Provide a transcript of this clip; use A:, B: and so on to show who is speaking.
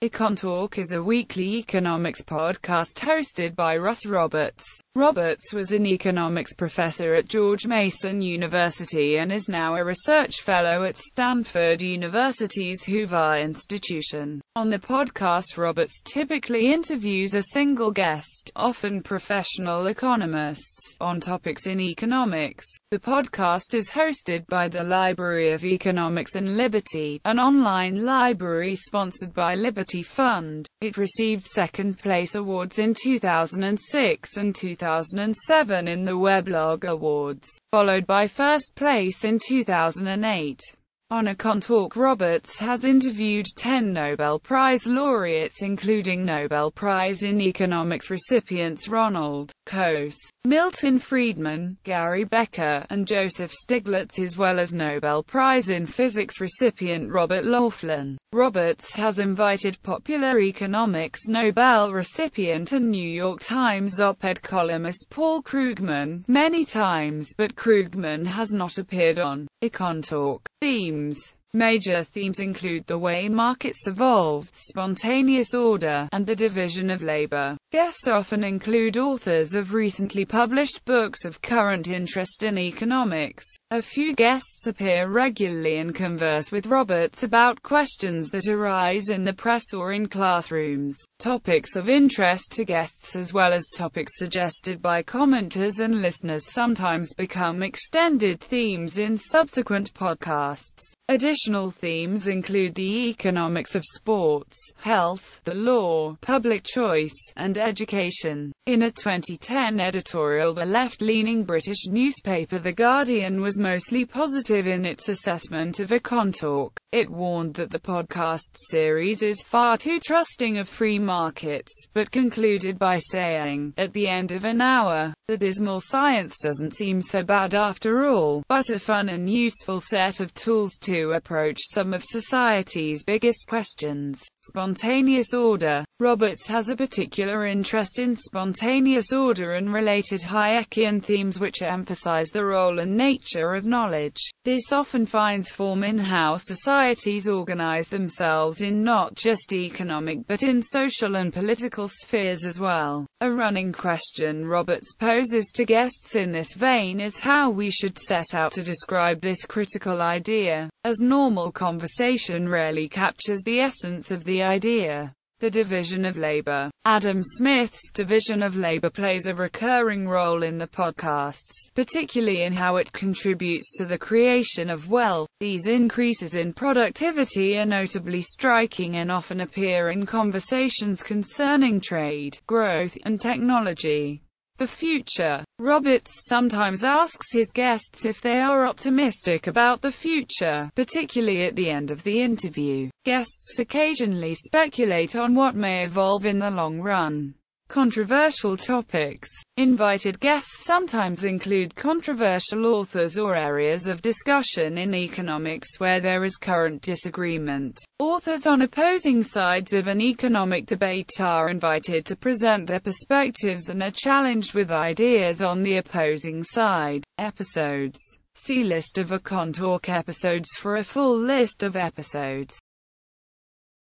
A: EconTalk is a weekly economics podcast hosted by Russ Roberts. Roberts was an economics professor at George Mason University and is now a research fellow at Stanford University's Hoover Institution. On the podcast, Roberts typically interviews a single guest, often professional economists, on topics in economics. The podcast is hosted by the Library of Economics and Liberty, an online library sponsored by Liberty Fund. It received second-place awards in 2006 and 2007 in the Weblog Awards, followed by first place in 2008. On EconTalk, Roberts has interviewed 10 Nobel Prize laureates, including Nobel Prize in Economics recipients Ronald Coase, Milton Friedman, Gary Becker, and Joseph Stiglitz, as well as Nobel Prize in Physics recipient Robert Laughlin. Roberts has invited popular economics Nobel recipient and New York Times op-ed columnist Paul Krugman many times, but Krugman has not appeared on EconTalk. Themes. Major themes include the way markets evolve, spontaneous order, and the division of labor. Guests often include authors of recently published books of current interest in economics. A few guests appear regularly and converse with Roberts about questions that arise in the press or in classrooms. Topics of interest to guests as well as topics suggested by commenters and listeners sometimes become extended themes in subsequent podcasts. Additional themes include the economics of sports, health, the law, public choice, and education. In a 2010 editorial, the left-leaning British newspaper The Guardian was mostly positive in its assessment of EconTalk. It warned that the podcast series is far too trusting of free markets, but concluded by saying, at the end of an hour, the dismal science doesn't seem so bad after all, but a fun and useful set of tools to approach some of society's biggest questions. Spontaneous order. Roberts has a particular interest in spontaneous order and related Hayekian themes which emphasize the role and nature of knowledge. This often finds form in how societies organize themselves in not just economic but in social and political spheres as well. A running question Roberts poses to guests in this vein is how we should set out to describe this critical idea, as normal conversation rarely captures the essence of the idea. The division of labor. Adam Smith's division of labor plays a recurring role in the podcasts, particularly in how it contributes to the creation of wealth. These increases in productivity are notably striking and often appear in conversations concerning trade, growth, and technology. The future. Roberts sometimes asks his guests if they are optimistic about the future, particularly at the end of the interview. Guests occasionally speculate on what may evolve in the long run. Controversial topics. Invited guests sometimes include controversial authors or areas of discussion in economics where there is current disagreement. Authors on opposing sides of an economic debate are invited to present their perspectives and are challenged with ideas on the opposing side. Episodes. See list of EconTalk episodes for a full list of episodes.